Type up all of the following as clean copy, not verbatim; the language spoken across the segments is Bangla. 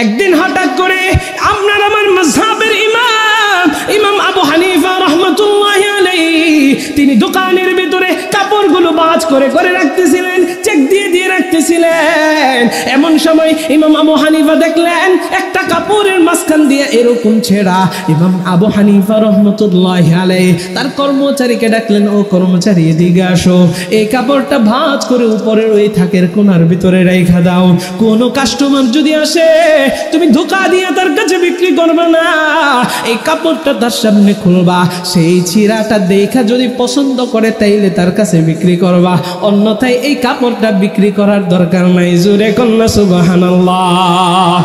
একদিন হঠাৎ করে আপনার আমার মাযহাবের ইমাম আবু হানিফা রাহমাতুল্লাহি আলাইহি তিনি দোকানের ভিতরে কাপড়গুলো ভাঁজ করে করে রাখতেছিলেন, চেক দিয়ে দিয়ে রাখতেছিলেন। এমন সময় ইমাম আবু হানিফা দেখলেন একটা কাপড়ের মাঝখান দিয়ে এরকম ছেঁড়া। ইমাম আবু হানিফা রাহমাতুল্লাহি আলাইহি তার কর্মচারীকে ডাকলেন, ও কর্মচারী এদিকে আসো, এই কাপড়টা ভাঁজ করে উপরের ওই থাকের কোণার ভিতরে রেখে দাও। কোন কাস্টমার যদি আসে তুমি ধোঁকা দিয়ে তার কাছে বিক্রি করবে না, এই কাপড়টা তার সামনে খুলবা, সেই ছিঁড়াটা দেখা যদি পছন্দ করে তাইলে তার কাছে বিক্রি করবা, অন্যথায় এই কাপড়টা বিক্রি করার দরকার নাই। জোরে কন্যা সুবহানাল্লাহ।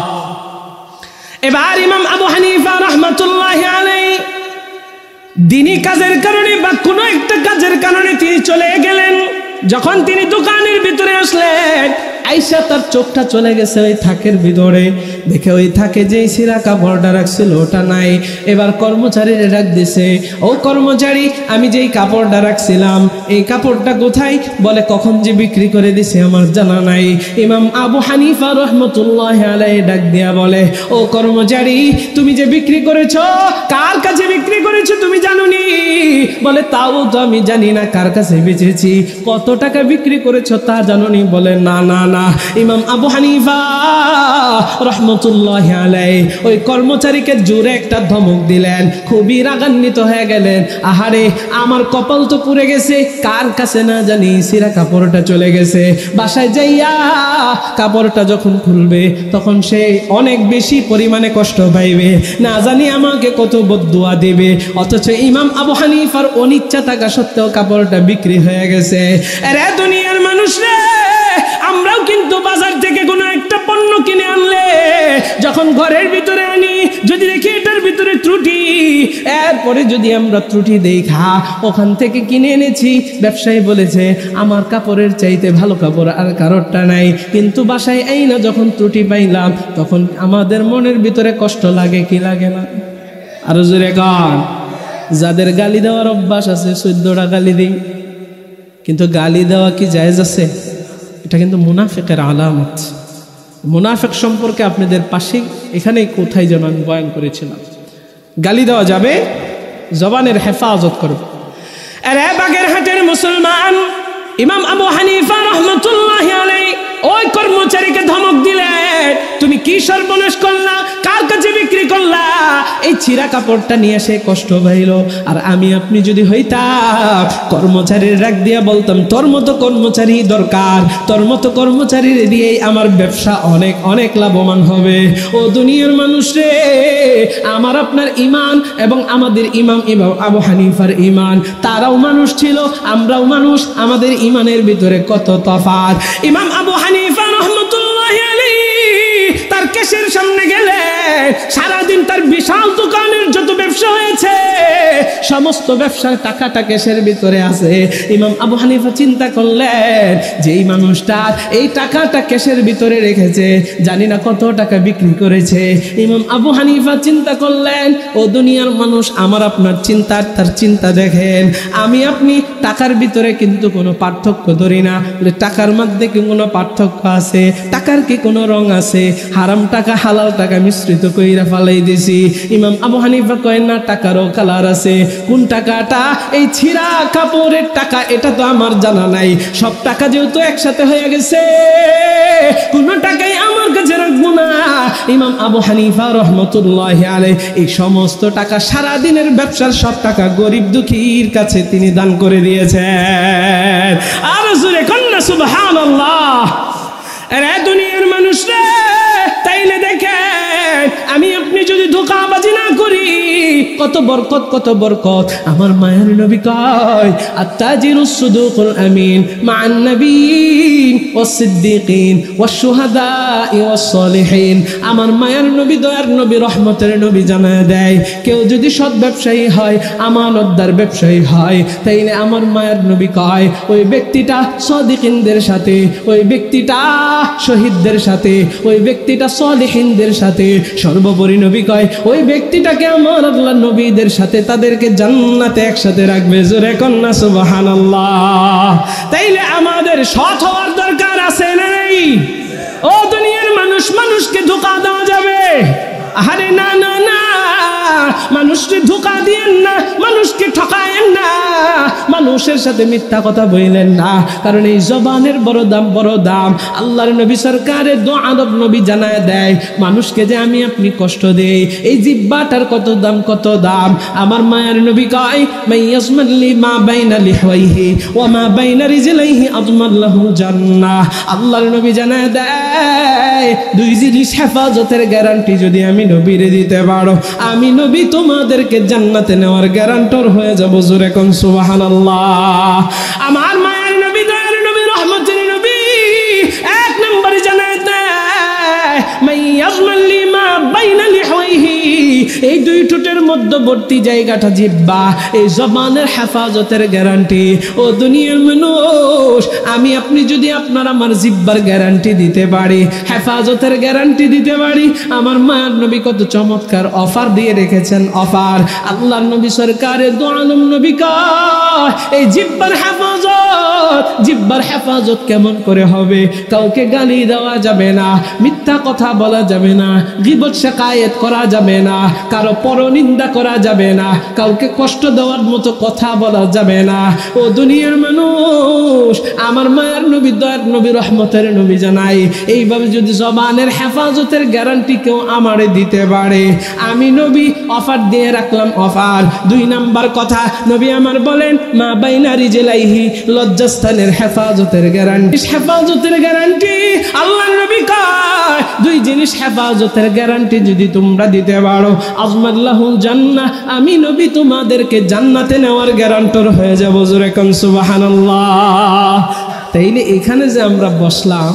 এবার ইমাম আবু হানিফা রাহমাতুল্লাহি আলাইহি দিনী কাজের কারণে বা কোনো একটা কাজের কারণে তিনি চলে গেলেন। যখন তিনি দোকানের ভিতরে আসলেন, আইসা তার চোখটা চলে গেছে ওই থাকের ভিতরে, দেখে ওই থাকে যেই ছিঁড়া কাপড়টা রাখছিল ওটা নাই। এবার কর্মচারীরা ডাক দিছে, ও কর্মচারী, আমি যেই কাপড়টা রাখছিলাম এই কাপড়টা কোথায়? বলে, কখন যে বিক্রি করে দিছে আমার জানা নাই। ইমাম আবু হানিফা রাহমাতুল্লাহি আলাইহি ডাক দিয়া বলে, ও কর্মচারী, তুমি যে বিক্রি করেছো কার কাছে বিক্রি করেছো তুমি জানোনি? বলে, তাও তো আমি জানি না কার কাছে বেচেছি, কত টাকা বিক্রি করেছো তা জানোনি? বলে, না না না। ইমাম আবু হানিফা রাহমাতুল্লাহি আলাইহি ওই কর্মচারীকে জোরে একটা ধমক দিলেন, খুবই রাগান্বিত হয়ে গেলেন। আহারে, আমার কপাল তো পুড়ে গেছে, কার কাছে না জানি ছিঁড়া কাপড়টা চলে গেছে। বাসায় যাইয়া কাপড়টা যখন খুলবে তখন সে অনেক বেশি পরিমাণে কষ্ট পাইবে, না জানি আমাকে কত বদদুয়া দিবে। অথচ ইমাম আবু হানিফার অনিচ্ছা থাকা সত্ত্বেও কাপড়টা বিক্রি হয়ে গেছে। আরে দুনিয়ার মানুষ রে, আমরাও কিন্তু বাজার থেকে কোনো একটা পণ্য কিনে আনলে যখন ঘরের ভিতরে আনি, যদি দেখি এটার ভিতরে ত্রুটি, এরপরে যদি আমরা ত্রুটি দেখা ওখান থেকে কিনে এনেছি, ব্যবসায়ী বলেছে আমার কাপড়ের চাইতে ভালো কাপড় আর কারোরটা নাই, কিন্তু বাসায় এই না যখন ত্রুটি পাইলাম তখন আমাদের মনের ভিতরে কষ্ট লাগে কি লাগে না? আরো জোরে গান। যাদের গালি দেওয়ার অভ্যাস আছে 14টা গালি দিই, কিন্তু গালি দেওয়া কি জায়েজ আছে? এটা কিন্তু মুনাফিকের আলামত। মুনাফিক সম্পর্কে আপনাদের পাশে এখানেই কোথায় যেন আমি বয়ান করেছিলাম। গালি দেওয়া যাবে, জবানের হেফাজত করবে। আরে বাগেরহাটের মুসলমান, ইমাম আবু হানিফা রাহমাতুল্লাহি আলাইহি ওই কর্মচারীকে ধমক দিলেন, তুমি কি সর্বনাশ করলা, কার কাছে বিক্রি করলা? এই ছিঁড়া কাপড়টা নিয়ে সে কষ্ট পাইল। আর আমি আপনি যদি হইতাম, কর্মচারীর রাগ দিয়া বলতাম, তোর মতো কর্মচারী দরকার, তোর মতো কর্মচারীর দিয়েই আমার ব্যবসা অনেক অনেক লাভবান হবে। ও দুনিয়ার মানুষ রে, আমার আপনার ইমান এবং আমাদের ইমাম আবু হানিফার ইমান, তারাও মানুষ ছিল, আমরাও মানুষ, আমাদের ইমানের ভিতরে কত তফাৎ। ইমাম আবু হানিফা রাহমাতুল্লাহি আলাইহি তার কেশের সামনে গেলে সারাদিন তার বিশাল দোকানের যত ব্যবসা হয়েছে সমস্ত ব্যবসার টাকাটা কেশের ভিতরে আছে। ইমাম আবু হানিফা চিন্তা করলেন যে এই মানুষটা এই টাকাটা কেশের ভিতরে রেখেছে, জানি না কত টাকা বিক্রি করেছে। ইমাম আবু হানিফা চিন্তা করলেন, ও দুনিয়ার মানুষ, আমার আপনার চিন্তা তার চিন্তা দেখেন, আমি আপনি টাকার ভিতরে কিন্তু কোনো পার্থক্য ধরি না। টাকার মধ্যে কি কোনো পার্থক্য আছে? টাকার কি কোনো রং আছে? হারাম টাকা হালাল টাকা মিশ্রিত কইরা ফালাই দিছি। ইমাম আবু হানিফা কয় না, টাকারও কালার আছে। কোন টাকাটা? এই ছিঁড়া কাপড়ের টাকা, এটা তো আমার জানা নাই। সব টাকা যেহেতু একসাথে হয়ে গেছে, কোন টাকাই আমার কাছে রাখবো না। ইমাম আবু হানিফা রাহমাতুল্লাহি আলাইহি এই সমস্ত টাকা, সারা দিনের ব্যবসার সব টাকা গরিব দুঃখীর কাছে তিনি দান করে দিয়েছেন। আর জোরে কন্যা সুবহানাল্লাহ। আরে দুনিয়ার মানুষ রে, তাইলে দেখেন আমি আপনি যদি ধোঁকাবাজি না করি, কত বরকত কত বরকত। আমার মায়ের নবী কয়, আত-তাজিরুস সুদুকুল আমিন মা'আন নাবিয়্যিন ওয়াস-সিদ্দীকিন ওয়াশ-শুহাদা'i ওয়াস-সালিহিন। আমার মায়ের নবী, দয়ার নবী, রহমতের নবী জানায় দেয়, কেউ যদি সৎ ব্যবসায়ী হয়, আমানতদার ব্যবসায়ী হয়, তাইলে আমার মায়ের নবী কয় ওই ব্যক্তিটা সাদিকিনদের সাথে, ওই ব্যক্তিটা শহীদদের সাথে, ওই ব্যক্তিটা সালিহিনদের সাথে, সর্বোপরি নবী কয় ওই ব্যক্তিটাকে আমার আল্লাহ নবীদের সাথে তাদেরকে জান্নাতে একসাথে রাখবে। জোরে কন্যা সুবহানাল্লাহ। তাইলে আমাদের সৎ হওয়ার দরকার আছে না নেই? ও দুনিয়ার মানুষ, মানুষকে ধোঁকা দেওয়া যাবে না না না, মানুষকে ধোঁকা দিয়েন না, মানুষকে ঠকায়েন না, মানুষের সাথে মিথ্যা কথা বললেন না, কারণ এই জবানের বড় দাম, বড় দাম। আল্লাহর নবী সরকারের দো আদব নবী জানায় দেয়, মানুষকে যে আমি আপনি কষ্ট দেই, এই জিহ্বাটার কত দাম, কত দাম। আমার মায়ের নবী কয়, মাইয়াসমাল্লি মা বাইনা লিহওয়াইহি ওয়া মা বাইনা রিজলাইহি আযমাল্লাহু জান্নাহ। আল্লাহর নবী জানায় দেয়, দুই জিনিস হেফাজতের গ্যারান্টি যদি আমি নবীরে দিতে পারো, আমি নবী তোমাদেরকে জান্নাতে নেওয়ার গ্যারান্টর হয়ে যাব। জোরে কোন সুবহানাল্লাহ। আমার মায়ের নবী, দয়ার নবী, রহমতের নবী এক নম্বরে জানায় দেয়, মাইয়াজমাল্লি মা বাইনা লিহওয়াইহি, এই দুই ঠোঁটের মধ্যবর্তী জায়গাটা জিহ্বা, এই জবানের হেফাজতের গ্যারান্টি। ও দুনিয়ার মানুষ, আমি আপনি যদি আপনার আমার জিহ্বার গ্যারান্টি দিতে পারি, হেফাজতের গ্যারান্টি দিতে পারি, আমার মায়ের নবী কত চমৎকার অফার দিয়ে রেখেছেন। অফার আল্লাহর নবী সরকারের দো আলম নবী কয়, এই জিহ্বার হেফাজত, জিহ্বার হেফাজত কেমন করে হবে? কাউকে গালি দেওয়া যাবে না, মিথ্যা কথা বলা যাবে না, গীবত শিকায়েত করা যাবে না, কারো পরনিন্দা করা যাবে না, কাউকে কষ্ট দেওয়ার মতো কথা বলা যাবে না। ও দুনিয়ার মানুষ, আমার মায়ের নবী, দয়ার নবী, রহমতের নবী জানাই, এইভাবে যদি জবানের হেফাজতের গ্যারান্টি কেউ আমারে দিতে পারে, আমি নবী অফার দিয়ে রাখলাম। অফার দুই নাম্বার কথা, নবী আমার বলেন, মা বাইনা রিজলাইহি, লজ্জাস্থানের হেফাজতের গ্যারান্টি, হেফাজতের গ্যারান্টি। আল্লাহর নবী কয়, দুই জিনিস হেফাজতের গ্যারান্টি যদি তোমরা দিতে পারো, আযমাল্লাহুল জান্নাহ, আমি নবী তোমাদেরকে জান্নাতে নেওয়ার গ্যারান্টর হয়ে যাব। জোরে কোন সুবহানাল্লাহ। তাইলে এখানে যে আমরা বসলাম,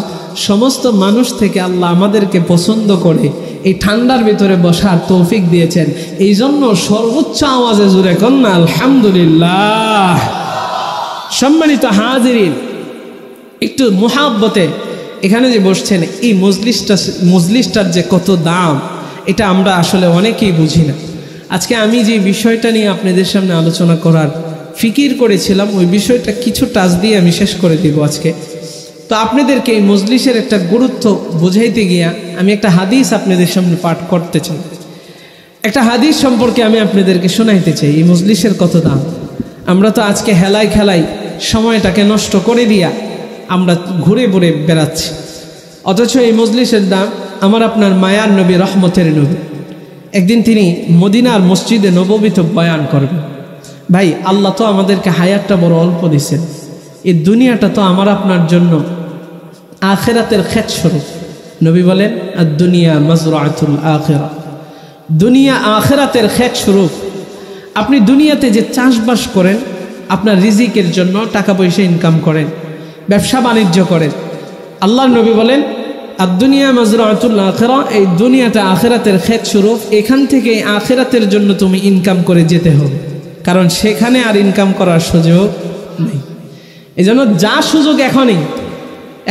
সমস্ত মানুষ থেকে আল্লাহ আমাদেরকে পছন্দ করে এই ঠান্ডার ভিতরে বসার তৌফিক দিয়েছেন। এই জন্য সর্বোচ্চ আওয়াজে জোরে কোন না আলহামদুলিল্লাহ। সম্মানিত হাজিরিন, একটু মুহাব্বতে এখানে যে বসছেন, এই মজলিসটার যে কত দাম, এটা আমরা আসলে অনেকেই বুঝি না। আজকে আমি যে বিষয়টা নিয়ে আপনাদের সামনে আলোচনা করার ফিকির করেছিলাম, ওই বিষয়টা কিছু টাচ দিয়ে আমি শেষ করে দিব আজকে। তো আপনাদেরকে এই মজলিসের একটা গুরুত্ব বুঝাইতে গিয়া আমি একটা হাদিস আপনাদের সামনে পাঠ করতে চাই। একটা হাদিস সম্পর্কে আমি আপনাদেরকে শোনাইতে চাই, এই মজলিসের কত দাম। আমরা তো আজকে হেলায় খেলায় সময়টাকে নষ্ট করে দিয়া আমরা ঘুরে ঘুরে বেড়াচ্ছি, অথচ এই মজলিসের দাম আমার আপনার মায়ার নবী, রহমতের নবী। একদিন তিনি মদিনার মসজিদে নববীতে বয়ান করবেন। ভাই, আল্লাহ তো আমাদেরকে হায়াতটা বড় অল্প দিয়েছেন, এই দুনিয়াটা তো আমার আপনার জন্য আখিরাতের খেত স্বরূপ। নবী বলেন, আর দুনিয়া মাজরাতুল আখিরা, দুনিয়া আখিরাতের খেত স্বরূপ। আপনি দুনিয়াতে যে চাষবাস করেন, আপনার রিজিকের জন্য টাকা পয়সা ইনকাম করেন, ব্যবসা বাণিজ্য করেন, আল্লাহর নবী বলেন, আর দুনিয়া মাজরাতুল আখিরা, এই দুনিয়াটা আখিরাতের খেত স্বরূপ। এখান থেকে আখিরাতের জন্য তুমি ইনকাম করে যেতে হবে, কারণ সেখানে আর ইনকাম করার সুযোগ নেই। এই জন্য যা সুযোগ এখনই,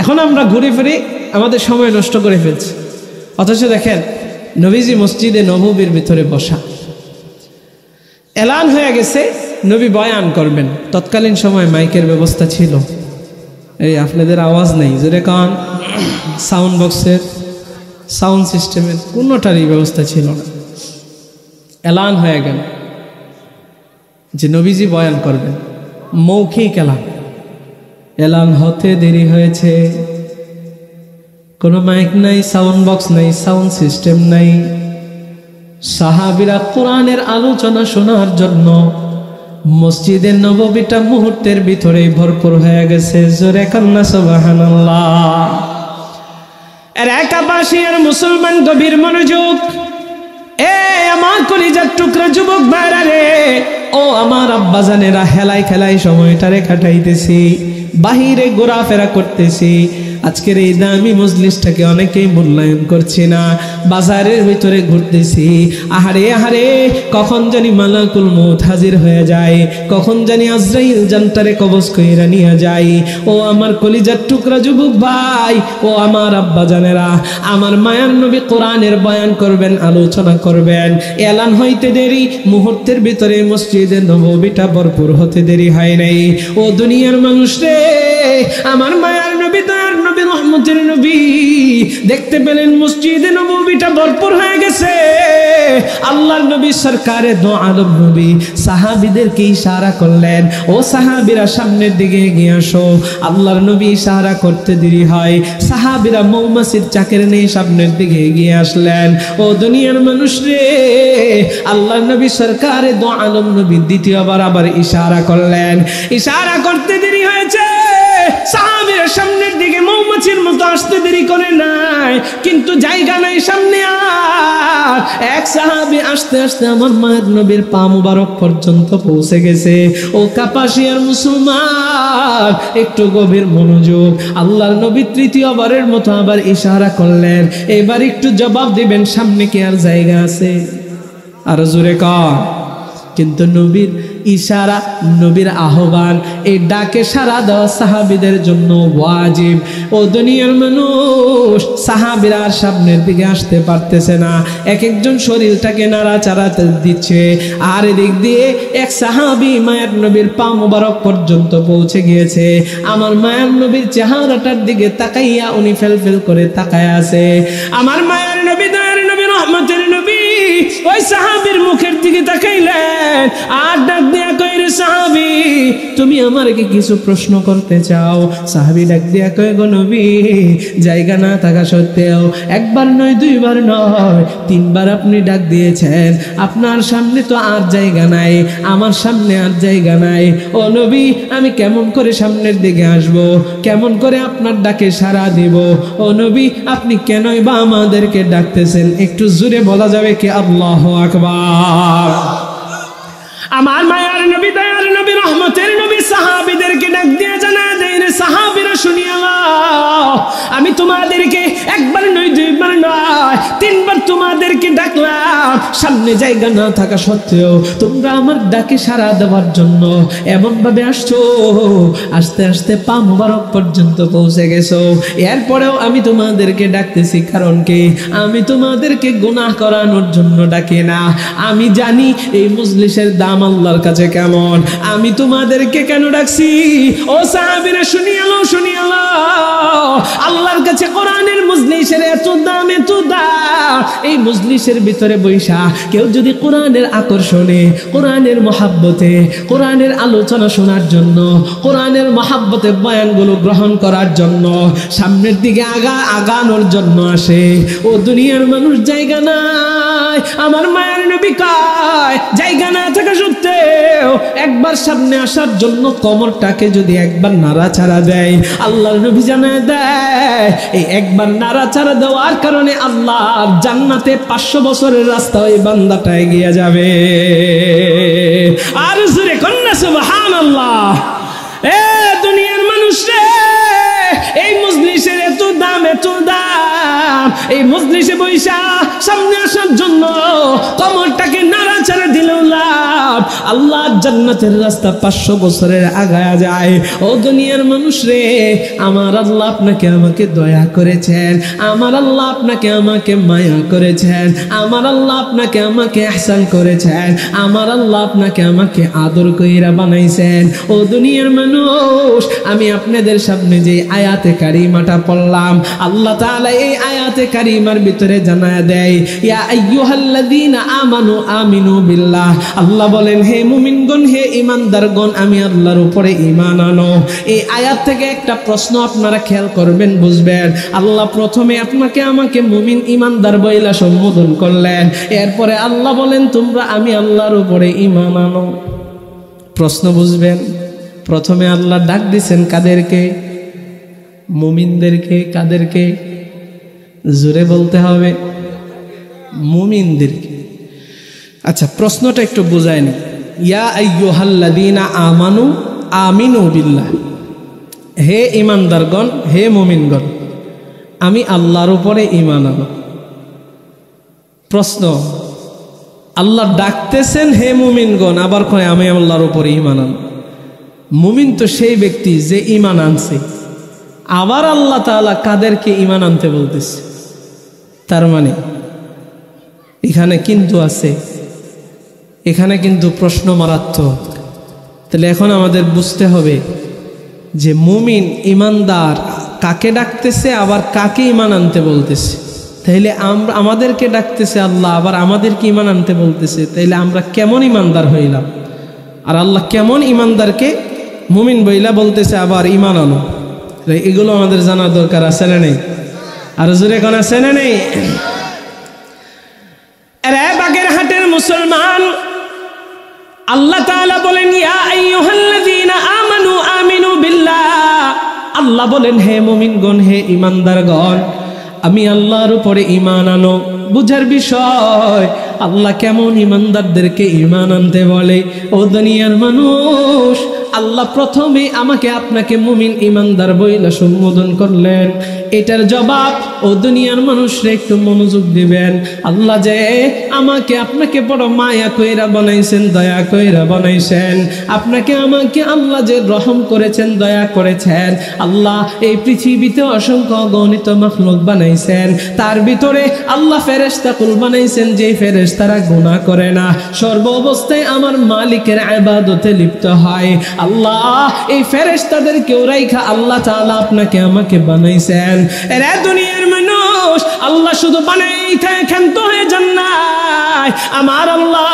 এখন আমরা ঘুরে ফিরে আমাদের সময় নষ্ট করে ফেলছি। অথচ দেখেন, নবীজি মসজিদে নববীর ভিতরে বসা, এলান হয়ে গেছে নবী বয়ান করবেন। তৎকালীন সময় মাইকের ব্যবস্থা ছিল, এই আপনাদের আওয়াজ নেই, যেটা কারণ সাউন্ড বক্সের, সাউন্ড সিস্টেমের কোনোটারই ব্যবস্থা ছিল না। এলান হয়ে গেল যে নবীজি বয়ান করবেন, মৌখিক এলান। এলান হতে দেরি হয়েছে, কোনো মাইক নাই, সাউন্ড বক্স নাই, সাউন্ড সিস্টেম নাই। সাহাবীরা কোরআনের আলোচনা শোনার জন্য মসজিদের নববীটা মুহূর্তের ভিতরেই ভরপুর হয়ে গেছে। জোরে কান্না সুবহানাল্লাহ। এর একাবাসী আর মুসলমান গভীর মনোযোগ। এ আমার কলিজার টুকরা যুবক ভাইরা রে, ও আমার আব্বাজানেরা, হেলাই খেলাই সময়টারে কাটাইতেছি, বাহিরে ঘোরাফেরা করতেছি। আজকের এই দামি মজলিসটাকে অনেকেই মূল্যায়ন করছি না, বাজারের ভিতরে ঘুরতেছি। আহারে আহারে, কখন জানি মালাকুল মউত হাজির হয়ে যায়, কখন জানি আজরাইল জানটারে কবজ কইরা নিয়ে যায়। ও আমার কলিজার টুকরা যুবক ভাই, ও আমার আব্বাজানেরা, আমার মায়ার নবী কোরআনের বয়ান করবেন, আলোচনা করবেন, এলান হইতে দেরি, মুহূর্তের ভিতরে মসজিদে নববীটা ভরপুর হতে দেরি হয় নাই। ও দুনিয়ার মানুষ রে, আমার মায়ার নবী, দয়ার নবী, রহমতের নবী দেখতে পেলেন মসজিদে নববীটা ভরপুর হয়ে গেছে। আল্লাহর নবী সরকারে দো আলম নবী সাহাবীদেরকে ইশারা করলেন, ও সাহাবীরা সামনের দিকে এগিয়ে আসো। আল্লাহর নবী ইশারা করতে দেরি হয়, সাহাবীরা মৌমাছির চাকের নিয়ে সামনের দিকে এগিয়ে আসলেন। ও দুনিয়ার মানুষ রে, আল্লাহর নবী সরকারে দো আলম নবী দ্বিতীয়বার আবার ইশারা করলেন। ইশারা করতে দেরি হয়েছে, সাহাবীরা সামনের দিকে মৌমাছির মতো আসতে দেরি করে নাই, কিন্তু জায়গা নাই সামনে। আর এক সাহাবী আস্তে আস্তে আমার মায়ের নবীর পা মুবারক পর্যন্ত পৌঁছে গেছে। ও কাপাসিয়ার মুসলমান, একটু গভীর মনোযোগ। আল্লাহর নবী তৃতীয়বারের মতো আবার ইশারা করলেন, এবার একটু জবাব দিবেন, সামনে কি আর জায়গা আছে? আর জোরে কর। কিন্তু নবীর ইশারা, নবীর আহ্বান, এই ডাকে সাড়া দেওয়া সাহাবীদের জন্য ওয়াজিব। ও দুনিয়ার মানুষ, সাহাবীরা আর সামনের দিকে আসতে পারতেছে না, এক একজন শরীরটাকে নাড়াচাড়া দিচ্ছে। আর এদিক দিয়ে এক সাহাবী মায়ের নবীর পা মোবারক পর্যন্ত পৌঁছে গিয়েছে। আমার মায়ের নবীর চেহারাটার দিকে তাকাইয়া উনি ফেলফেল করে তাকায় আছে। আমার মায়ের নবী, দয়ার নবী, রহমতের নবী ওই সাহাবীর মুখের দিকে তাকাইলেন আর ডাক দিয়া কয়, রে সাহাবী, তুমি আমাকে কিছু প্রশ্ন করতে চাও? সাহাবী ডাক দিয়া কয়, গো নবী, জায়গা না থাকা সত্ত্বেও একবার নয়, দুইবার নয়, তিনবার আপনি ডাক দিয়েছেন, আপনার সামনে তো আর জায়গা নাই, আমার সামনে আর জায়গা নাই। ও নবী, আমি কেমন করে সামনের দিকে আসব? কেমন করে আপনার ডাকে সাড়া দিব? ও নবী, আপনি কেনই বা আমাদেরকে ডাকতেছেন? একটু জোরে বলা যাবে কি আল্লাহু আকবার? আমার মায়ার নবী, দয়ার নবী, রহমতের নবী সাহাবীদেরকে ডাক দিয়ে জানা দেন, সাহাবীরা শুনিয়া নাও, আমি তোমাদেরকে একবার নয়, দুইবার নয়, তিনবার তোমাদেরকে ডাকলাম, সামনে জায়গা না থাকা সত্ত্বেও তোমরা আমার ডাকে সাড়া দেওয়ার জন্য এমন ভাবে আসছো, আস্তে আস্তে পা মুবারক পর্যন্ত পৌঁছে গেছো। এরপরেও আমি তোমাদেরকে ডাকতেছি, কারণ কি? আমি তোমাদেরকে গুনাহ করানোর জন্য ডাকি না। আমি জানি এই মজলিসের দাম আল্লাহর কাছে কেমন। আমি তোমাদেরকে কেন ডাকছি? ও সাহাবীরা শুনিয়া নাও, শুনিয়া নাও, আল্লাহর কাছে কোরআনের মজলিসের এত দাম, এত দাম। এই মজলিসের ভিতরে বৈশা কেউ যদি কোরআনের আকর্ষণে, কোরআনের মহাব্বতে, কোরআনের আলোচনা শোনার জন্য, কোরআনের মহাব্বতে বয়ানগুলো গ্রহণ করার জন্য, সামনের দিকে আগানোর জন্য আসে, ও দুনিয়ার মানুষ জায়গা নাই। আমার মায়ের নবী কয়, জায়গা না থাকা সত্ত্বেও একবার সামনে আসার জন্য কোমরটাকে যদি একবার নাড়াচাড়া দেয়, আল্লাহর নবী জানায় দেয়, এই একবার নাড়াচাড়া দেওয়ার কারণে আল্লাহর জান্নাতে 500 বছরের রাস্তা ওই বান্দাটা এগিয়ে যাবে। আর জোরে কন্যা সুবহানাল্লাহ। এ দুনিয়ার মানুষ রে, এই মজলিসের এত দাম, এত দাম। এই মজলিসে বৈশা সামনে আসার জন্য কোমরটাকে নাড়াচাড়া দিলেও লাভ, আল্লাহর জান্নাতের রাস্তা 500 বছরের আগায়া যায়। ও দুনিয়ার মানুষ রে, আমার আল্লাহ আপনাকে আমাকে দয়া করেছেন, আমার আল্লাহ আপনাকে আমাকে মায়া করেছেন, আমার আল্লাহ আপনাকে আমাকে ইহসান করেছেন, আমার আল্লাহ আপনাকে আমাকে আদর কইরা বানাইছেন। ও দুনিয়ার মানুষ, আমি আপনাদের সামনে যে আয়াতে কারিমাটা পড়লাম, আল্লাহ তাআলা এই আয়াতে কারিমার ভিতরে জানায়া দেয়, ইয়া আইয়ুহাল্লাযীনা আমানু আমিনু বিল্লাহ। আল্লাহ বলেন, হে মুমিনগণ, হে ঈমানদারগণ, আমি আল্লাহর উপরে ঈমান আনো। এই আয়াত থেকে একটা প্রশ্ন আপনারা খেয়াল করবেন, বুঝবেন। আল্লাহ প্রথমে আপনাকে আমাকে মুমিন ঈমানদার বইলা সম্বোধন করলেন, এরপরে আল্লাহ বলেন, তোমরা আমি আল্লাহর উপরে ঈমান আনো। প্রশ্ন বুঝবেন, প্রথমে আল্লাহ ডাক দিছেন কাদেরকে? মুমিনদেরকে। কাদেরকে? জোরে বলতে হবে, মুমিনদেরকে। আচ্ছা, প্রশ্নটা একটু বুঝায় নি। ইয়া আইয়ুহাল্লাযীনা আমানু আমিনু বিল্লাহ, হে ঈমানদারগণ, হে মুমিনগণ, আমি আল্লাহর উপরে ঈমান আনো। প্রশ্ন, আল্লাহ ডাকতেছেন হে মুমিনগণ, আবার কয় আমি আল্লাহর উপরে ঈমান আনো। মুমিন তো সেই ব্যক্তি যে ঈমান আনছে, আবার আল্লাহ তাআলা কাদেরকে ঈমান আনতে বলতেছে? তার মানে এখানে কিন্তু আছে, এখানে কিন্তু প্রশ্ন মারাত্মক। তাহলে এখন আমাদের বুঝতে হবে যে মুমিন ঈমানদার কাকে ডাকতেছে, আবার কাকে ঈমান আনতে বলতেছে। তাইলে আমরা আমাদেরকে ডাকতেছে আল্লাহ, আবার আমাদেরকে ইমান আনতে বলতেছে, তাইলে আমরা কেমন ইমানদার হইলাম? আর আল্লাহ কেমন ইমানদারকে মুমিন বইলা বলতেছে আবার ইমান আনো? এগুলো আমাদের জানার দরকার আছে না নেই? আর জোরে কোন আছে না নেই? রে বাগেরহাটের মুসলমান, আল্লাহ তাআলা বলেন ইয়া আইয়ুহাল্লাযীনা আমানু আমিনু বিল্লাহ। আল্লাহ বলেন হে মুমিনগণ, হে ঈমানদারগণ, আমি আল্লাহর উপরে ঈমান আনো। বুঝার বিষয়, আল্লাহ কেমন ঈমানদারদেরকে ঈমান আনতে বলে। ও দুনিয়ার মানুষ, আল্লাহ প্রথমে আমাকে আপনাকে মুমিন ঈমানদার বইলা সম্বোধন করলেন। এটার জবাব ও দুনিয়ার মানুষরা একটু মনোযোগ দিবেন। আল্লাহ যে আমাকে আপনাকে বড় মায়া কইরা বানাইছেন, দয়া কইরা বানাইছেন, আপনাকে আমাকে আল্লাহ যে রহম করেছেন, দয়া করেছেন। আল্লাহ এই পৃথিবীতে অসংখ্য গণিত মাখলুক বানাইছেন, তার ভিতরে আল্লাহ ফেরেশতাকুল বানাইছেন, যে ফেরেশতারা গুনাহ করে না, সর্ব অবস্থায় আমার মালিকের ইবাদতে লিপ্ত হয়। আল্লাহ এই ফেরেশতাদেরকেও রাইখা আল্লাহ তাআলা আপনাকে আমাকে বানাইছেন। এরা দুনিয়ার মানুষ, আল্লাহ শুধু বানাইতে ক্ষান্ত হয়ে যান নাই। আমার আল্লাহ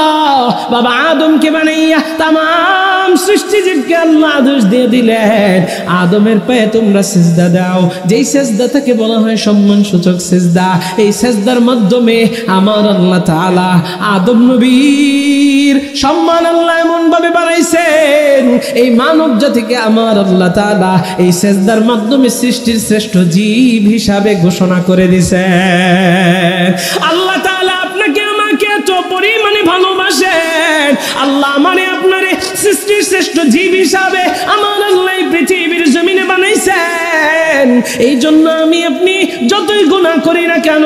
বাবা আদমকে বানাইয়া তামাম সৃষ্টিজীবকে আল্লাহ আদেশ দিয়ে দিলেন, আদমের পায়ে তোমরা সিজদা দাও। যেই সিজদা থেকে বলা হয় সম্মানসূচক সিজদা, এই সিজদার মাধ্যমে আমার আল্লাহ তাআলা আদম নবীর সম্মান আল্লাহ এমন ভাবে বানাইছেন, এই মানব জাতিকে আমার আল্লাহ তাআলা এই সিজদার মাধ্যমে সৃষ্টির শ্রেষ্ঠ জীব হিসাবে ঘোষণা করে দিয়েছেন। আল্লাহ তাআলা আপনাকে আমাকে এত পরিমাণে ভালোবাসেন, আল্লাহ মানে আপনারে সৃষ্টির শ্রেষ্ঠ জীব হিসাবে আমার আল্লাহ পৃথিবীর জমিনে বানাইছেন। এই জন্য আমি আপনি যতই গুনাহ করি না কেন,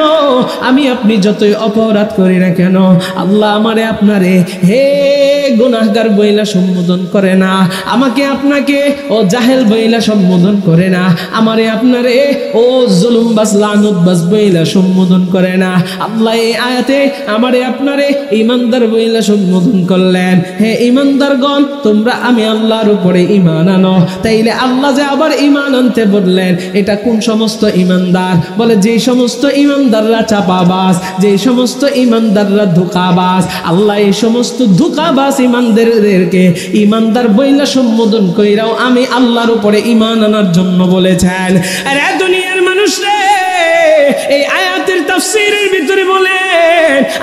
আমি আপনি যতই অপরাধ করি না কেন, আল্লাহ আমারে আপনারে হে গুনাহগার বইলা সম্বোধন করে না, আমাকে আপনাকে ও জাহেল বইলা সম্বোধন করে না, আমারে আপনারে ও জুলুমবাজ লানত বইলা সম্বোধন করে না। আল্লাহ এই আয়াতে আমারে আপনারে ঈমানদার বইলা সম্বোধন করলেন। হে ঈমানদারগণ, তোমরা আমি আল্লাহর উপরে ঈমান আনো। তাইলে আল্লাহ যে আবার ঈমান আনতে বললেন, এটা কোন সমস্ত ঈমানদার? বলে যে সমস্ত ঈমানদাররা চাপাবাজ, যে সমস্ত ঈমানদাররা ধোঁকাবাজ। আল্লাহ এই সমস্ত ধোঁকাবাজ ঈমানদারদেরকে ঈমানদার বইলা সম্বোধন কইরাও আমি আল্লাহর উপরে ঈমান আনার জন্য বলেছেন। আরে দুনিয়ার মানুষ রে, এই আয়াতের তাফসীরের ভিতরে বলে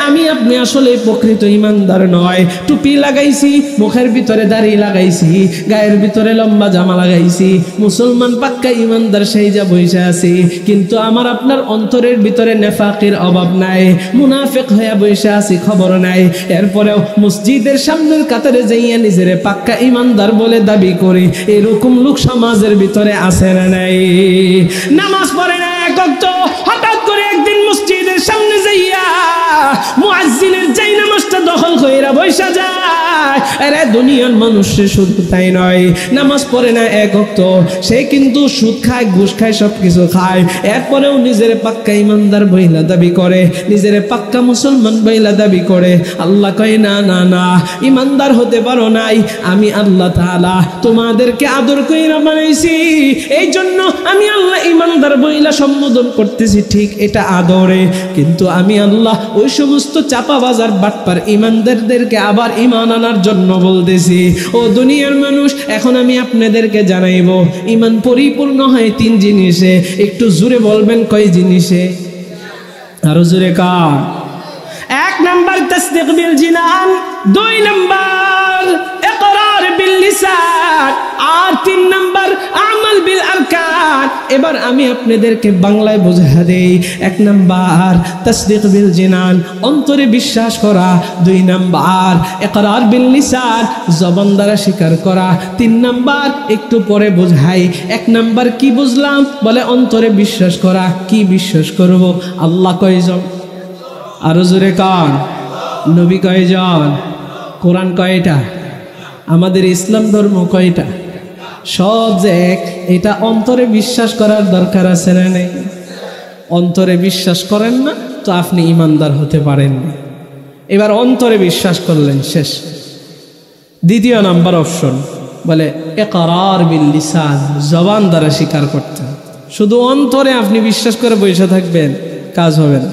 আমি আপনি আসলে প্রকৃত ঈমানদার নয়। টুপি লাগাইছি, মুখের ভিতরে দাড়ি লাগাইছি, গায়ের ভিতরে লম্বা জামা লাগাইছি, মুসলমান পাক্কা ঈমানদার সেই যা বইসা আছি, কিন্তু আমার আপনার অন্তরের ভিতরে নেফাকের অভাব নাই, মুনাফিক হয়ে বইসা আছি, খবর নাই। এরপরেও মসজিদের সামনের কাতারে যাইয়া নিজেরে পাক্কা ঈমানদার বলে দাবি করি, এরকম লোক সমাজের ভিতরে আছে না নাই? নামাজ পড়ে না এক ওয়াক্ত, হঠাৎ করে একদিন মসজিদের সামনে যাইয়া মুয়াজ্জিনের যেই নামাজটা দখল কইরা বইসা যায়। আরে দুনিয়ার মানুষের শুধু তাই নয়, নামাজ পড়ে না এক ওয়াক্ত, সে কিন্তু সুদ খায়, ঘুষ খায়, সবকিছু খায়, এরপরেও নিজের পাক্কা ঈমানদার বইলা দাবি করে, নিজের পাক্কা মুসলমান বইলা দাবি করে। আল্লাহ কয় না না না, ঈমানদার হতে পারো নাই, আমি আল্লাহ তাআলা তোমাদেরকে আদর কইরা বানাইছি, এই জন্য আমি আল্লাহ ঈমানদার বইলা সম্বোধন করতেছি। ঠিক এটা আদরে, কিন্তু আমি আল্লাহ ওই সমস্ত চাপাবাজার বাটপার ঈমানদারদেরকে আবার ঈমান আনার জন্য বলতেছি। ও দুনিয়ার মানুষ, এখন আমি আপনাদেরকে জানাইব ঈমান পরিপূর্ণ হয় তিন জিনিসে। একটু জোরে বলবেন কয় জিনিসে? আরো জোরে কার? এক নাম্বার তাসদীক বিল জিনান, দুই নাম্বার ইকরার বিল লিসান, আর তিন নাম্বার আমাল বিল আরকান। এবার আমি আপনাদেরকে বাংলায় বোঝা দেই। এক নাম্বার তাসদীক বিল জিনান, অন্তরে বিশ্বাস করা। দুই নাম্বার ইকরার বিল লিসান, জবান দ্বারা স্বীকার করা। তিন নাম্বার একটু পরে বোঝাই। এক নাম্বার কি বুঝলাম? বলে অন্তরে বিশ্বাস করা। কি বিশ্বাস করব? আল্লাহ কয়জন? আরো জোরে কান? নবী কয়জন? কোরআন কয়টা? আমাদের ইসলাম ধর্ম কয়টা? সব যে এক, এটা অন্তরে বিশ্বাস করার দরকার আছে না নেই? অন্তরে বিশ্বাস করেন না তো আপনি ঈমানদার হতে পারেন না। এবার অন্তরে বিশ্বাস করলেন, শেষ। দ্বিতীয় নাম্বার অপশন বলে ইকরার বিল লিসান, জবান দ্বারা স্বীকার করতে। শুধু অন্তরে আপনি বিশ্বাস করে বসে থাকবেন, কাজ হবে না।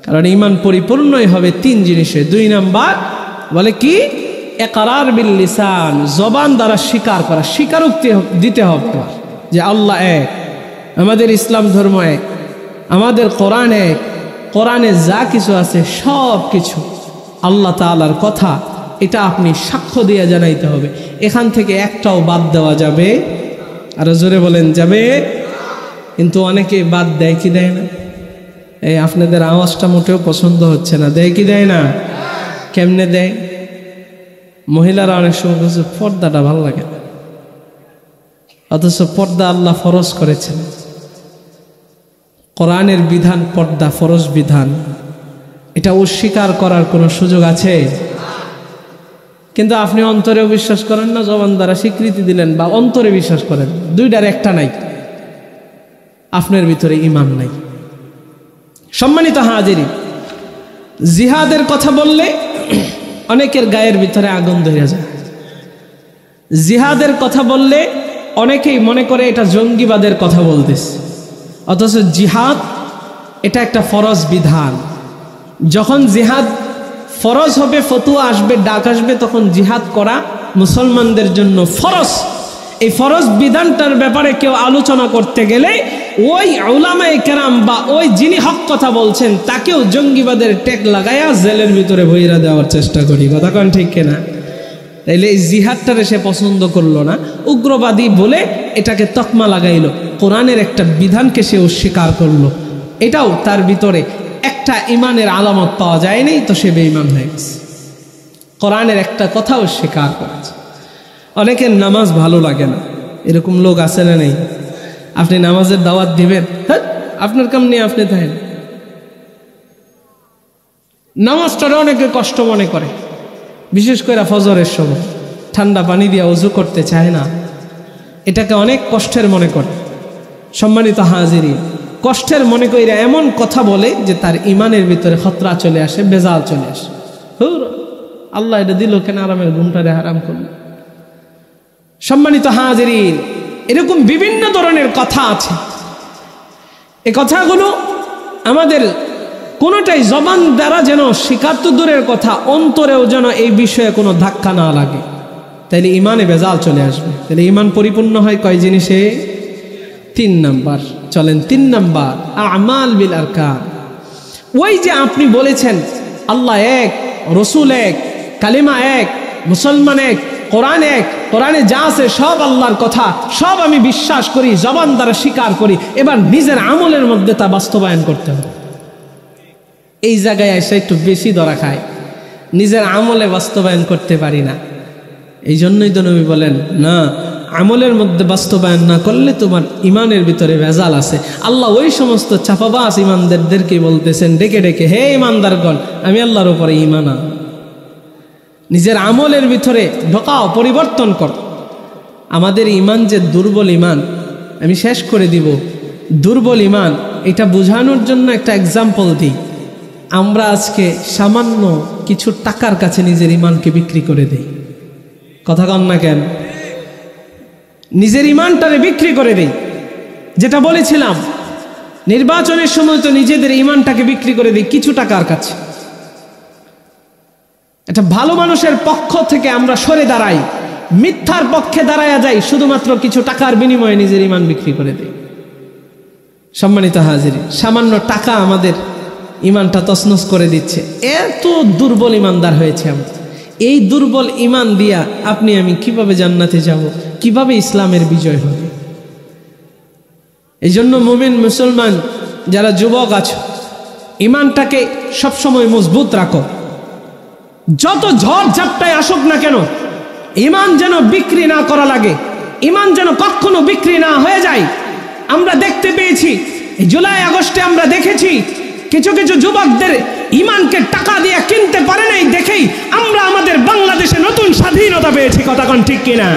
কারণ ঈমান পরিপূর্ণই হবে তিন জিনিসে। 2 নাম্বার বলে কি, ইকরার বিল লিসান, জবান দ্বারা স্বীকার করা, স্বীকারোক্তি দিতে হবে যে আল্লাহ এক, আমাদের ইসলাম ধর্ম এক, আমাদের কোরআন এক, কোরআনে যা কিছু আছে সব কিছু আল্লাহ তাআলার কথা, এটা আপনি সাক্ষ্য দিয়ে জানাইতে হবে। এখান থেকে একটাও বাদ দেওয়া যাবে? আরো জোরে বলেন, যাবে? কিন্তু অনেকে বাদ দেয় কি দেয় না? এই আপনাদের আওয়াজটা মোটেও পছন্দ হচ্ছে না, দেয় কি দেয় না? কেমনে দেয়? মহিলারা অনেক সময় বলছে পর্দাটা ভালো লাগে না, অথচ পর্দা আল্লাহ ফরজ করেছেন। কোরআনের বিধান পর্দা, ফরজ বিধান, এটা অস্বীকার করার কোনো সুযোগ আছে? কিন্তু আপনি অন্তরেও বিশ্বাস করেন না, জবান দ্বারা স্বীকৃতি দিলেন, বা অন্তরে বিশ্বাস করেন, দুইটার একটা নাই, আপনার ভিতরে ঈমান নাই। সম্মানিত হাজিরিন, জিহাদের কথা বললে অনেকের গায়ের ভিতরে আগুন ধরে যায়। জিহাদের কথা বললে অনেকেই মনে করে এটা জঙ্গিবাদের কথা বলতেছে, অথচ জিহাদ এটা একটা ফরজ বিধান। যখন জিহাদ ফরজ হবে, ফতুয়া আসবে, ডাক আসবে, তখন জিহাদ করা মুসলমানদের জন্য ফরজ। এই ফরজ বিধানটার ব্যাপারে কেউ আলোচনা করতে গেলে ওই উলামায়ে কেরাম বা ওই যিনি হক কথা বলছেন তাকেও জঙ্গিবাদের ট্যাগ লাগাইয়া জেলের ভিতরে বইরা দেওয়ার চেষ্টা করি। কথা কোন ঠিক কিনা? তাইলে এই জিহাদটারে সে পছন্দ করলো না, উগ্রবাদী বলে এটাকে তকমা লাগাইলো, কোরআনের একটা বিধানকে সে অস্বীকার করলো, এটাও তার ভিতরে একটা ইমানের আলামত পাওয়া যায়নি, তো সে বেঈমান হয়ে গেছে। কোরআনের একটা কথা অস্বীকার করেছে। অনেকের নামাজ ভালো লাগে না, এরকম লোক আছে না নেই? আপনি নামাজের দাওয়াত দিবেন, হ্যাঁ আপনার কাম নিয়ে আপনি থাকেন। নামাজটারে অনেকে কষ্ট মনে করে, বিশেষ করে ফজরের সময় ঠান্ডা পানি দিয়ে ওযু করতে চায় না, এটাকে অনেক কষ্টের মনে করে। সম্মানিত হাজিরিন, কষ্টের মনে কইরা এমন কথা বলে যে তার ইমানের ভিতরে খতরা চলে আসে, বেজাল চলে আসে। আল্লাহ এটা দিল কেন, আরামের ঘুমটারে হারাম করলো। সম্মানিত হাজিরিন, এরকম বিভিন্ন ধরনের কথা আছে। এই কথাগুলো আমাদের কোনোটাই জবান দ্বারা যেন স্বীকার তো দূরের কথা, অন্তরেও যেন এই বিষয়ে কোনো ধাক্কা না লাগে, তাইলে ইমানে বেজাল চলে আসবে। তাহলে ইমান পরিপূর্ণ হয় কয় জিনিসে? 3 নাম্বার। চলেন 3 নাম্বার, আমাল বিল আরকান। ওই যে আপনি বলেছেন আল্লাহ এক, রসুল এক, কালিমা এক, মুসলমান এক, কোরআন এক, কোরআনে যা আছে সব আল্লাহর কথা, সব আমি বিশ্বাস করি, জবান দ্বারা স্বীকার করি, এবার নিজের আমলের মধ্যে তা বাস্তবায়ন করতে হবে। এই জায়গায় এসে একটু বেশি ধরা খায়, নিজের আমলে বাস্তবায়ন করতে পারি না। এই জন্যই তো নবী বলেন, না আমলের মধ্যে বাস্তবায়ন না করলে তোমার ইমানের ভিতরে ভেজাল আছে। আল্লাহ ওই সমস্ত চাপাবাস ইমানদারদেরকে বলতেছেন ডেকে ডেকে, হে ইমানদারগণ, আমি আল্লাহর উপরে ঈমান আনো। নিজের আমলের ভিতরে ঢোকাও, পরিবর্তন কর। আমাদের ইমান যে দুর্বল ইমান, আমি শেষ করে দিব। দুর্বল ইমান এটা বোঝানোর জন্য একটা এক্সাম্পল দিই। আমরা আজকে সামান্য কিছু টাকার কাছে নিজের ইমানকে বিক্রি করে দেই। কথা কন না কেন? নিজের ইমানটারে বিক্রি করে দেই। যেটা বলেছিলাম, নির্বাচনের সময় তো নিজেদের ইমানটাকে বিক্রি করে দিই কিছু টাকার কাছে। এটা ভালো মানুষের পক্ষ থেকে আমরা সরে দাঁড়াই, মিথ্যার পক্ষে দাঁড়ায়া যাই, শুধুমাত্র কিছু টাকার বিনিময়ে নিজের ইমান বিক্রি করে দিই। সম্মানিত হাজির, সামান্য টাকা আমাদের ইমানটা তছনছ করে দিচ্ছে। এত দুর্বল ইমানদার হয়েছে আমরা। এই দুর্বল ইমান দিয়া আপনি আমি কিভাবে জান্নাতে যাব, কিভাবে ইসলামের বিজয় হবে? এই জন্য মুমিন মুসলমান যারা যুবক আছো, ইমানটাকে সবসময় মজবুত রাখো। যত ঝড় ঝাপটায় আসুক না কেন, ইমান যেন বিক্রি না করা লাগে, ইমান যেন কখনো বিক্রি না হয়ে যায়। আমরা দেখতে পেয়েছি জুলাই আগস্টে, আমরা দেখেছি কিছু কিছু যুবকদের ইমানকে টাকা দিয়ে কিনতে পারে নাই, দেখেই আমরা আমাদের বাংলাদেশে নতুন স্বাধীনতা পেয়েছি। কথা কোন ঠিক কিনা?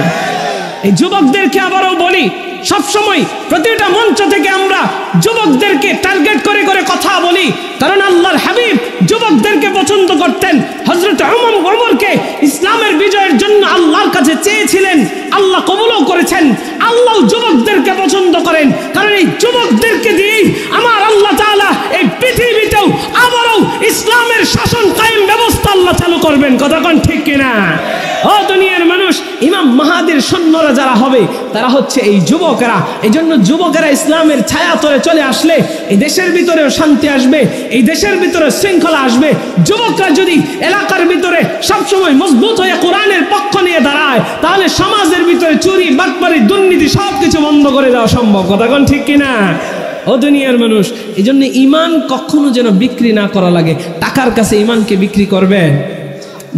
এই যুবকদেরকে আবারও বলি, সবসময় প্রতিটা মঞ্চ থেকে আমরা যুবকদেরকে টার্গেট করে করে কথা বলি, কারণ আল্লাহর হাবিব যুবকদেরকে পছন্দ করতেন। হযরত ওমরকে ইসলামের বিজয়ের জন্য আল্লাহর কাছে চেয়েছিলেন, আল্লাহ কবুলও করেছেন। আল্লাহ যুবকদেরকে পছন্দ করেন, কারণ এই যুবকদেরকে দিয়েই আমার আল্লাহ তাআলা এই ইসলামের শাসন কায়েম ব্যবস্থা আল্লাহ চালু করবেন। কথা কোন ঠিক কিনা? ও দুনিয়ার মানুষ, ইমাম মাহাদির সৈন্যরা যারা হবে তারা হচ্ছে এই যুবকেরা। এই জন্য যুবকেরা ইসলামের ছায়া তলে চলে আসলে এই দেশের ভিতরেও শান্তি আসবে, এই দেশের ভিতরে শৃঙ্খলা আসবে। যুবকরা যদি এলাকার ভিতরে সবসময় মজবুত হয়ে কোরআনের পক্ষ নিয়ে দাঁড়ায়, তাহলে সমাজের ভিতরে চুরি, বাটপারি, দুর্নীতি সবকিছু বন্ধ করে দেওয়া সম্ভব। কথা কোন ঠিক কিনা? ও দুনিয়ার মানুষ, এই জন্য ইমান কখনো যেন বিক্রি না করা লাগে। টাকার কাছে ইমানকে বিক্রি করবেন?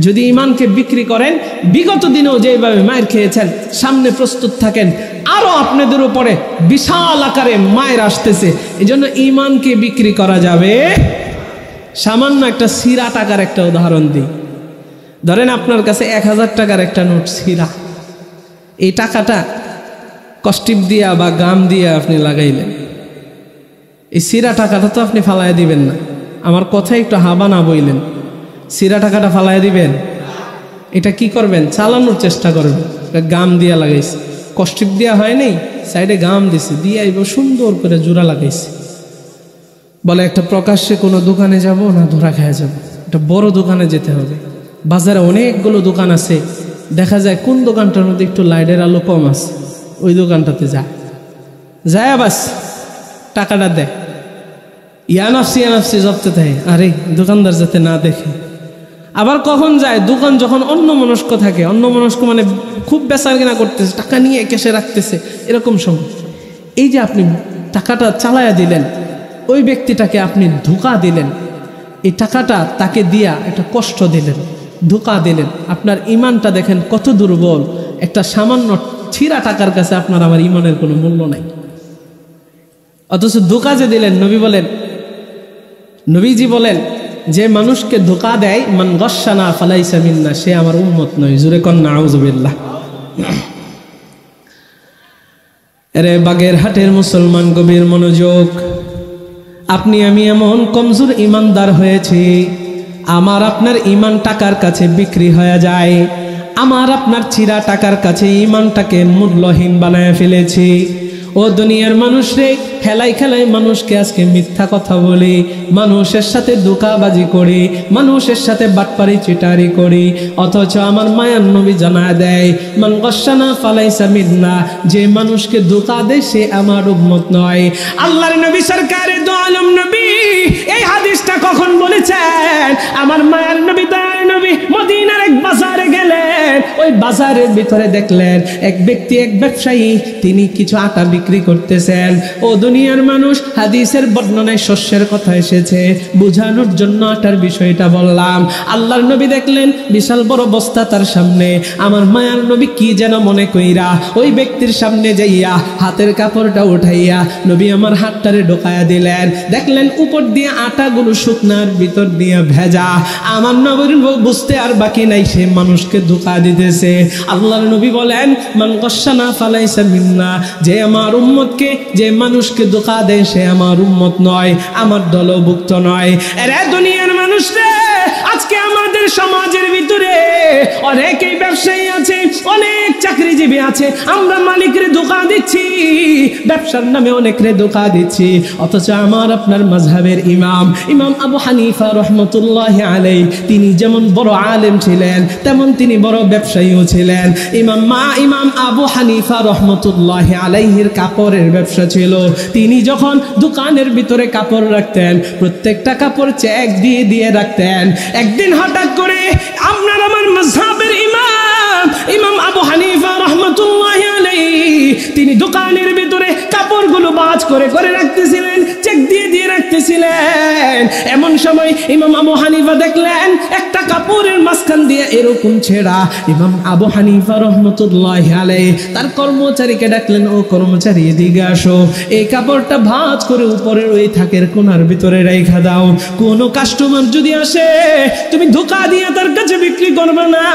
যদি ইমানকে বিক্রি করেন, বিগত দিনেও যেভাবে মায়ের খেয়েছেন, সামনে প্রস্তুত থাকেন, আরো আপনাদের উপরে বিশাল আকারে মায়ের আসতেছে। এই জন্য ইমানকে বিক্রি করা যাবে। সামান্য একটা সিরা টাকার একটা উদাহরণ দিই। ধরেন আপনার কাছে 1000 টাকার একটা নোট সিরা, এই টাকাটা কস্টিপ দিয়া বা গাম দিয়া আপনি লাগাইলেন, এই সিরা টাকাটা তো আপনি ফালাইয়া দিবেন না। আমার কথা একটু হাবা না বইলেন, সিরা টাকাটা ফালাইয়া দিবেন? এটা কি করবেন? চালানোর চেষ্টা করবেন। গাম দিয়া লাগাইছে, কস্টিপ দিয়া হয় নাই, সাইডে গাম দিছে, দিয়ে এবার সুন্দর করে জোড়া লাগাইছে। বলে একটা প্রকাশ্যে কোনো দোকানে যাব না ধরা খাওয়া যাব, একটা বড় দোকানে যেতে হবে। বাজারে অনেকগুলো দোকান আছে, দেখা যায় কোন দোকানটার মধ্যে একটু লাইটের আলো কম আছে, ওই দোকানটাতে যায় বাস টাকাটা দেয়। ইয়ানাফসি জপতে থাকে, আরে দোকানদার যাতে না দেখে। আবার কখন যায়, দোকান যখন অন্য মনস্ক থাকে, অন্য মনস্ক মানে খুব বেচা কেনা করতেছে, টাকা নিয়ে কেসে রাখতেছে, এরকম সময় এই যে আপনি টাকাটা চালায়া দিলেন, ওই ব্যক্তিটাকে আপনি ধোঁকা দিলেন, এই টাকাটা তাকে দিয়া একটা কষ্ট দিলেন, ধোঁকা দিলেন। আপনার ইমানটা দেখেন কত দুর্বল। একটা সামান্য ছিঁড়া টাকার কাছে আপনার আমার ইমানের কোনো মূল্য নাই। অথচ ধোঁকা যে দিলেন, নবীজি বলেন যে মানুষকে ধোঁকা দেয়, মান গশানা ফালাইসা মিন্না, সে আমার উম্মত নয়। জোরে কন নাউযুবিল্লাহ। আরে বাগেরহাটের মুসলমান গভীর মনোযোগ। আপনি আমি এমন কমজোর ইমানদার হয়েছি, আমার আপনার ইমান টাকার কাছে বিক্রি হয়ে যায়। আমার আপনার ছিঁড়া টাকার কাছে ইমানটাকে মূল্যহীন বানায় ফেলেছি। ও দুনিয়ার মানুষ রে, খেলাই খেলাই মানুষকে আজকে মিথ্যা কথা বলি, মানুষের সাথে ধোঁকাবাজি করি, মানুষের সাথে বাটপারি চিটারি করি। অথচ আমার মায়ার নবী জানায় দেয়, মান গশানা ফালাইসা মিন্না, যে মানুষকে ধোঁকা দেয় সে আমার উম্মত নয়। আল্লাহর নবী সরকারে দো আলম নবী এই হাদিসটা কখন বলেছেন? আমার মায়ার নবী দয়ার নবী মদিনার এক বাজারে গেলেন, ওই বাজারের ভিতরে দেখলেন এক ব্যক্তি, এক ব্যবসায়ী, তিনি কিছু আটা বিক্রি করতেছেন। ও দুনিয়ার মানুষ, হাদিসের বর্ণনায় শস্যের কথা এসেছে, বুঝানোর জন্য আটার বিষয়টা বললাম। আল্লাহর নবী দেখলেন বিশাল বড় বস্তা তার সামনে। আমার মায়ার নবী কি যেন মনে কইরা ওই ব্যক্তির সামনে যাইয়া হাতের কাপড়টা উঠাইয়া নবী আমার হাতটারে ঢোকায়া দিলেন। দেখলেন উপর দিয়ে আটাগুলো শুকনার, ভিতর দিয়ে ভেজা। আমার নবীর বুঝতে আর বাকি নাই, সে মানুষকে ধোঁকা দিতেছে। আল্লাহর নবী বলেন, মান গশানা ফালাইসা মিন্না, যে আমার উম্মতকে, যে মানুষকে ধোঁকা দেয় সে আমার উম্মত নয়, আমার দলভুক্ত নয়। এরে দুনিয়ার মানুষ রে, আজকে আমাদের সমাজের ভিতরে অনেকেই ব্যবসায়ী আছে, অনেক চাকরিজীবী আছে, আমরা মালিকরে ধোঁকা দিচ্ছি, ব্যবসার নামে অনেকরে ধোঁকা দিচ্ছি। অথচ আমার আপনার মাযহাবের ইমাম আবু হানিফা রাহমাতুল্লাহি আলাইহি, তিনি যেমন বড় আলেম ছিলেন, তেমন তিনি বড় ব্যবসায়ীও ছিলেন। ইমাম আবু হানিফা রাহমাতুল্লাহি আলাইহির কাপড়ের ব্যবসা ছিল। তিনি যখন দোকানের ভিতরে কাপড় রাখতেন, প্রত্যেকটা কাপড় চেক দিয়ে দিয়ে রাখতেন। একদিন হঠাৎ করে আপনার আমার মাযহাবের ইমাম আবু হানিফা রাহমাতুল্লাহি আলাইহি, তিনি দোকানের ভিতরে কাপড়গুলো বাজ করে করে রাখতেছিলেন, চেক দিয়ে দিয়ে রাখতেছিলেন। এমন সময় ইমাম আবু হানিফা দেখলেন একটা কাপড়ের মাঝখান দিয়ে এরকম ছেঁড়া। ইমাম আবু হানিফা রাহমাতুল্লাহি আলাইহি তার কর্মচারীকে ডাকলেন, ও কর্মচারী এদিকে আসো, এই কাপড়টা ভাঁজ করে উপরের ওই থাকের কোণার ভিতরে রেখে দাও। কোনো কাস্টমার যদি আসে, তুমি ধোঁকা দিয়ে তার কাছে বিক্রি করবে না,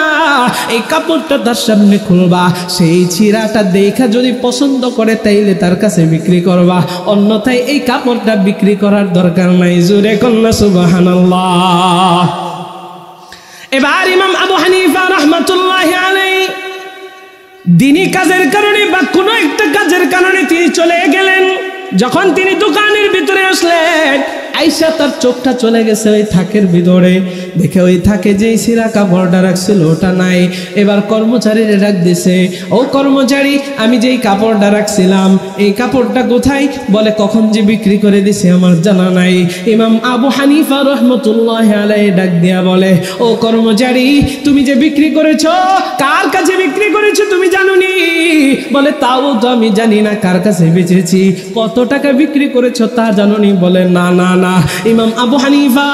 এই কাপড়টা তার সামনে খুলবা, সেই ছিঁড়াটা দেখা যদি পছন্দ করে তাইলে তার কাছে বিক্রি করবা, অন্যথায় এই কাপড়টা বিক্রি করার দরকার নাই। জোরে কন্যা সুবহানাল্লাহ। এবার ইমাম আবু হানিফা রাহমাতুল্লাহি আলাইহি দিনী কাজের কারণে বা কোনো একটা কাজের কারণে তিনি চলে গেলেন। যখন তিনি দোকানের ভিতরে আসলেন, আইসা তার চোখটা চলে গেছে ওই থাকের ভিতরে, দেখে ওই থাকে যেই ছিঁড়া কাপড়টা রাখছিল ওটা নাই। এবার কর্মচারীরা ডাক দিছে, ও কর্মচারী, আমি যেই কাপড়টা রাখছিলাম এই কাপড়টা কোথায়? বলে কখন যে বিক্রি করে দিছে আমার জানা নাই। ইমাম আবু হানিফা রাহমাতুল্লাহি আলাইহি ডাক দিয়া বলে, ও কর্মচারী, তুমি যে বিক্রি করেছো কার কাছে বিক্রি করেছো তুমি জানোনি? বলে তাও তো আমি জানি না কার কাছে বেচেছি, কত টাকা বিক্রি করেছো তা জানোনি? বলে না না না। ইমাম আবু হানিফা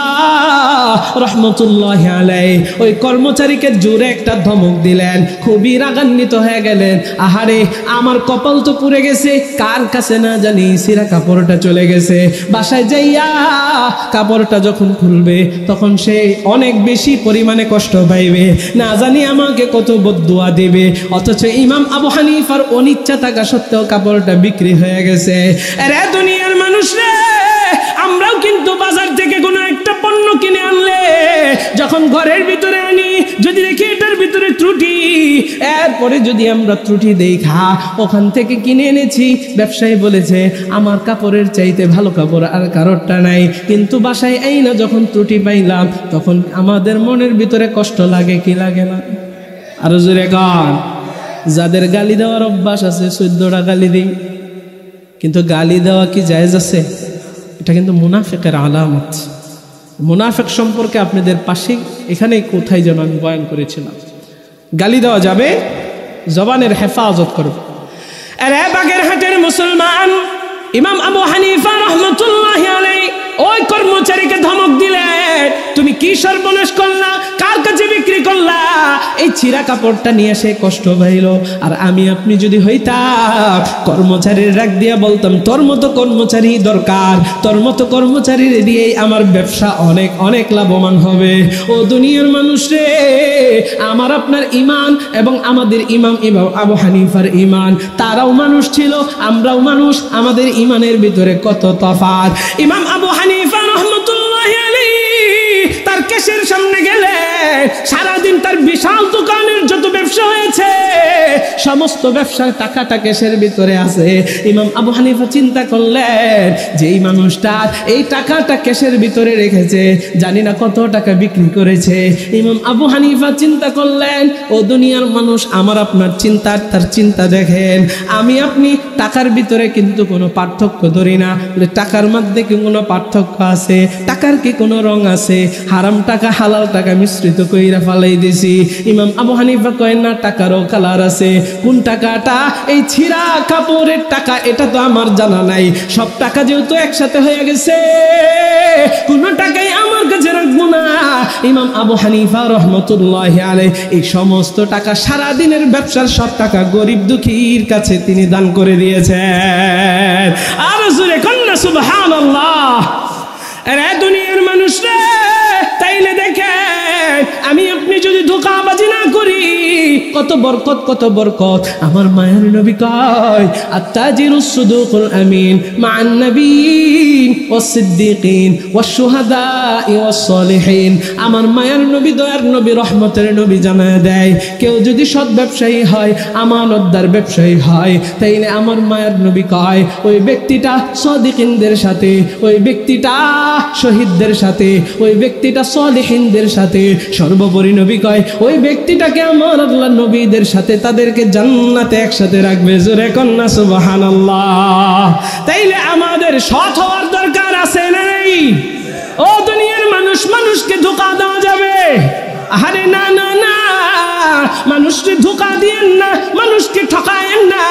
রাহমাতুল্লাহি আলাইহি ওই কর্মচারীকে জোরে একটা ধমক দিলেন, খুবই রাগান্বিত হয়ে গেলেন। আহারে, আমার কপাল তো পুড়ে গেছে, কার কাছে না জানি ছিঁড়া কাপড়টা চলে গেছে। বাসায় যাইয়া কাপড়টা যখন খুলবে তখন সে অনেক বেশি পরিমাণে কষ্ট পাইবে, না জানি আমাকে কত বদদুয়া দিবে। অথচ ইমাম আবু হানিফার অনিচ্ছা থাকা সত্ত্বেও কাপড়টা বিক্রি হয়ে গেছে। আরে দুনিয়ার মানুষ রে, আমরাও কিন্তু বাজার থেকে কোনো একটা পণ্য কিনে আনলে যখন ঘরের ভিতরে আনি, যদি দেখি এটার ভিতরে ত্রুটি, এরপরে যদি আমরা ত্রুটি দেখা ওখান থেকে কিনে এনেছি, ব্যবসায়ী বলেছে আমার কাপড়ের চাইতে ভালো কাপড় আর কারোরটা নাই, কিন্তু বাসায় এই না যখন ত্রুটি পাইলাম তখন আমাদের মনের ভিতরে কষ্ট লাগে কি লাগে না? আরো জোরে গান। যাদের গালি দেওয়ার অভ্যাস আছে 14টা গালি দিই, কিন্তু গালি দেওয়া কি জায়েজ আছে? এটা কিন্তু মুনাফিকের আলামত। মুনাফিক সম্পর্কে আপনাদের পাশে এখানে কোথায় যেন আমি বয়ান করেছিলাম। গালি দেওয়া যাবে, জবানের হেফাজত করবে। আরে বাগেরহাটের মুসলমান, ইমাম আবু হানিফা রাহমাতুল্লাহি আলাইহি ওই কর্মচারীকে ধমক দিলেন, তুমি কি সর্বনাশ করলা, কার কাছে বিক্রি করলা? এই ছিঁড়া কাপড়টা নিয়ে সে কষ্ট পাইল। আর আমি আপনি যদি হইতাম, কর্মচারীর রাগ দিয়া বলতাম তোর মতো কর্মচারী দরকার, তোর মতো কর্মচারীর দিয়েই আমার ব্যবসা অনেক অনেক লাভবান হবে। ও দুনিয়ার মানুষ রে, আমার আপনার ইমান এবং আমাদের ইমাম আবু হানিফার ইমান, তারাও মানুষ ছিল, আমরাও মানুষ, আমাদের ইমানের ভিতরে কত তফাৎ। ইমাম আবু হানিফা রাহমাতুল্লাহি আলাইহি তার কেশের সামনে গেলে সারাদিন তার বিশাল দোকানের যত ব্যবসা হয়েছে সমস্ত ব্যবসার টাকাটা কেশের ভিতরে আছে। ইমাম আবু হানিফা চিন্তা করলেন যে এই মানুষটা এই টাকাটা কেশের ভিতরে রেখেছে, জানি না কত টাকা বিক্রি করেছে। ইমাম আবু হানিফা চিন্তা করলেন, ও দুনিয়ার মানুষ, আমার আপনার চিন্তার তার চিন্তা দেখেন, আমি আপনি টাকার ভিতরে কিন্তু কোনো পার্থক্য ধরি না। টাকার মধ্যে কি কোনো পার্থক্য আছে? টাকার কি কোনো রং আছে? হারাম টাকা হালাল টাকা মিশ্রিত কইরা ফালাই দিছি। ইমাম আবু হানিফা কয় না, টাকারও কালার আছে। কোন টাকাটা? এই ছিঁড়া কাপড়ের টাকা, এটা তো আমার জানা নাই। সব টাকা যেহেতু একসাথে হয়ে গেছে, কোন টাকাই আমার কাছে রাখবো না। ইমাম আবু হানিফা রাহমাতুল্লাহি আলাইহি এই সমস্ত টাকা, সারা দিনের ব্যবসার সব টাকা গরিব দুঃখীর কাছে তিনি দান করে দিয়েছেন। আর জোরে কন্যা সুবহানাল্লাহ। আরে দুনিয়ার মানুষ রে, তাইলে দেখেন আমি আপনি যদি ধোঁকাবাজি না করি কত বরকত, কত বরকত। আমার মায়ের নবী কয়, আত-তাজিরুস সুদুকুল আমিন মা'আন নাবিয়্যিন ওয়াস সিদ্দিকিন ওয়াস শুহাদা'i ওয়াস সালিহিন। আমার মায়ের নবী, দয়ার নবী, রহমতের নবী জানায় দেয়, কেউ যদি সৎ ব্যবসায়ী হয়, আমানতদার ব্যবসায়ী হয়, তাইলে আমার মায়ের নবী কয় ওই ব্যক্তিটা সাদিকিনদের সাথে, ওই ব্যক্তিটা শহীদদের সাথে, ওই ব্যক্তিটা সালিহিনদের সাথে, সর্বোপরি নবী কয় ওই ব্যক্তিটাকে আমার আল্লাহ নবীদের সাথে, তাদেরকে জান্নাতে একসাথে রাখবে। জোরে কন্যা সুবহানাল্লাহ। তাইলে আমাদের সৎ হওয়ার দরকার আছে না নেই? ও দুনিয়ার মানুষ, মানুষকে ধোঁকা দেওয়া যাবে? আরে না না না, মানুষকে ধোঁকা দিয়েন না, মানুষকে ঠকায়েন না,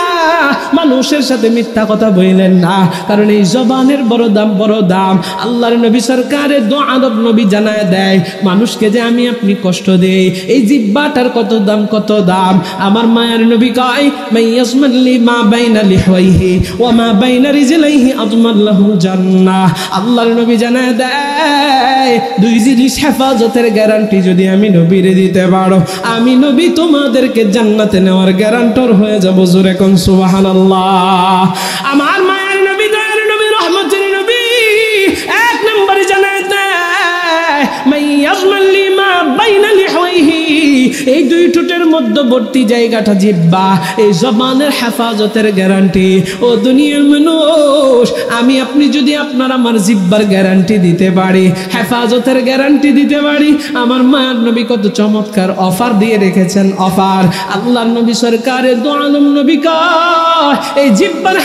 মানুষের সাথে মিথ্যা কথা বললেন না, কারণ এই জবানের বড় দাম, বড় দাম। আল্লাহর নবী সরকারের দো আদব নবী জানায় দেয়, মানুষকে যে আমি আপনি কষ্ট দেই, এই জিহ্বাটার কত দাম, কত দাম। আমার মায়ের নবী কয়, মাইয়াসমাল্লি মা বাইনা লিহওয়াইহি ওয়া মা বাইনা রিজলাইহি আদমাল্লাহু জান্নাহ। আল্লাহর নবী জানায় দেয়, দুই জিনিস হেফাজতের গ্যারান্টি যদি আমি নবীরে দিতে পারো, আমি নবী তোমাদেরকে জান্নাতে নেওয়ার গ্যারান্টর হয়ে যাব। জোরে কোন সুবহানাল্লাহ। আমার মায়ের নবী, দয়ার নবী, রহমতের নবী এক নম্বরে জানায় দেয়, মাইয়াজমাল্লি মা বাইনা লিহওয়াইহি এই দুই ঠোঁটের মধ্যবর্তী জায়গাটা জিহ্বা, এই জবানের হেফাজতের গ্যারান্টি। ও দুনিয়ার মানুষ, আমি আপনি যদি আপনার আমার জিহ্বার গ্যারান্টি দিতে পারি, হেফাজতের গ্যারান্টি দিতে পারি, আমার মায়ের নবী কত চমৎকার অফার দিয়ে রেখেছেন। অফার আল্লাহর নবী সরকারে দো আলম নবী কয়, এই জিহ্বার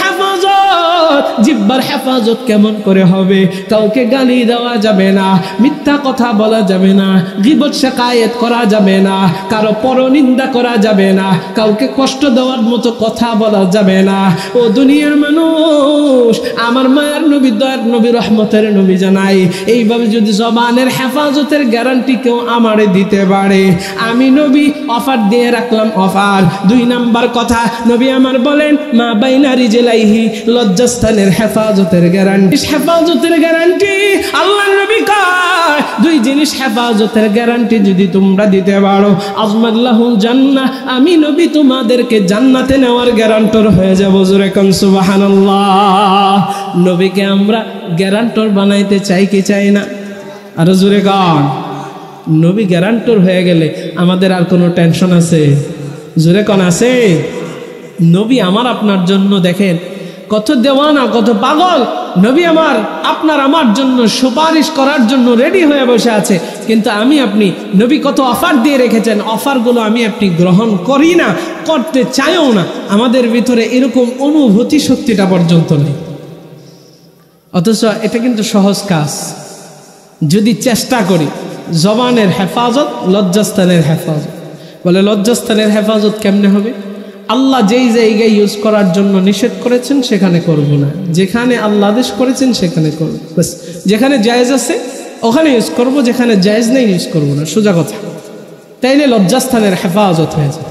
হেফাজত কেমন করে হবে? কাউকে গালি দেওয়া যাবে না, মিথ্যা কথা বলা যাবে না, গীবত শিকায়েত করা যাবে না, কারো পরনিন্দা করা যাবে না, কাউকে কষ্ট দেওয়ার মতো কথা বলা যাবে না। ও দুনিয়ার মানুষ, আমার মায়ের নবী দয়ার নবী রহমতের নবী জানাই, এইভাবে যদি জবানের হেফাজতের গ্যারান্টি কেউ আমারে দিতে পারে, আমি নবী অফার দিয়ে রাখলাম। অফার 2 নাম্বার কথা নবী আমার বলেন, মা বাইনা রিজলাইহি, লজ্জাস্থানের হেফাজতের গ্যারান্টি। হেফাজতের গ্যারান্টি আল্লাহর নবী কয়, 2 জিনিস হেফাজতের গ্যারান্টি যদি তোমরা দিতে পারো, আজমাল্লাহুল জান্নাহ, আমি নবী তোমাদেরকে জান্নাতে নেওয়ার গ্যারান্টর হয়ে যাব। জোরে কোন সুবহানাল্লাহ। নবীকে আমরা গ্যারান্টর বানাইতে চাই কি চাই না? আর জোরে কোন। নবী গ্যারান্টর হয়ে গেলে আমাদের আর কোনো টেনশন আছে? জোরে কোন আছে? নবী আমার আপনার জন্য দেখেন কত দেওয়ানা, কত পাগল। নবী আমার আপনার আমার জন্য সুপারিশ করার জন্য রেডি হয়ে বসে আছে, কিন্তু আমি আপনি, নবী কত অফার দিয়ে রেখেছেন, অফারগুলো আমি আপনি গ্রহণ করি না, করতে চাইও না। আমাদের ভিতরে এরকম অনুভূতি শক্তিটা পর্যন্ত নেই। অথচ এটা কিন্তু সহজ কাজ যদি চেষ্টা করি। জবানের হেফাজত, লজ্জাস্থানের হেফাজত। বলে লজ্জাস্থানের হেফাজত কেমনে হবে? আল্লাহ যেই জায়গায় ইউজ করার জন্য নিষেধ করেছেন সেখানে করব না, যেখানে আল্লাহ আদেশ করেছেন সেখানে করব। বাস, যেখানে জায়েজ আছে ওখানে ইউজ করব, যেখানে জায়েজ নেই ইউজ করব না, সোজা কথা। তাইলে লজ্জাস্থানের হেফাজত হয়ে যায়।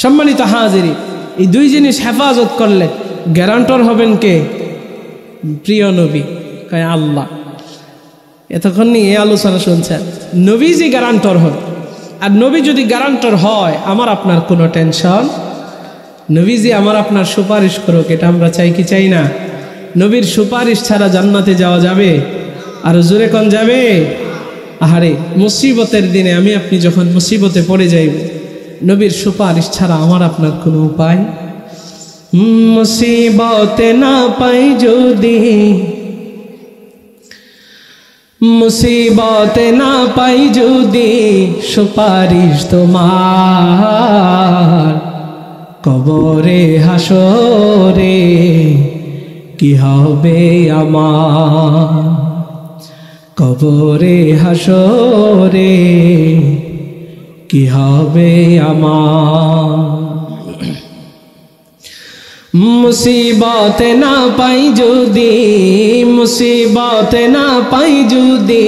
সম্মানিত হাজিরি, এই 2 জিনিস হেফাজত করলে গ্যারান্টর হবেন কে? প্রিয় নবী কয় আল্লাহ। এতক্ষণ এই আলোচনা শুনছেন, নবীজি গ্যারান্টর হন। আর নবী যদি গ্যারান্টর হয়, আমার আপনার কোনো টেনশন। নবীজি আমার আপনার সুপারিশ করুক, এটা আমরা চাই কি চাই না? নবীর সুপারিশ ছাড়া জান্নাতে যাওয়া যাবে? আর জোরে কোন যাবে? আহারে, মুসিবতের দিনে আমি আপনি যখন মুসিবতে পড়ে যাইব, নবীর সুপারিশ ছাড়া আমার আপনার কোনো উপায়? মুসিবতে না পাই যদি, মুসিবতে না পাই যদি সুপারিশ তোমার, কবরে হাসরে কি হবে আমার? কবরে হাসরে কি হবে আমার? মুসিবতে না পাই যদি, মুসিবতে না পাই যদি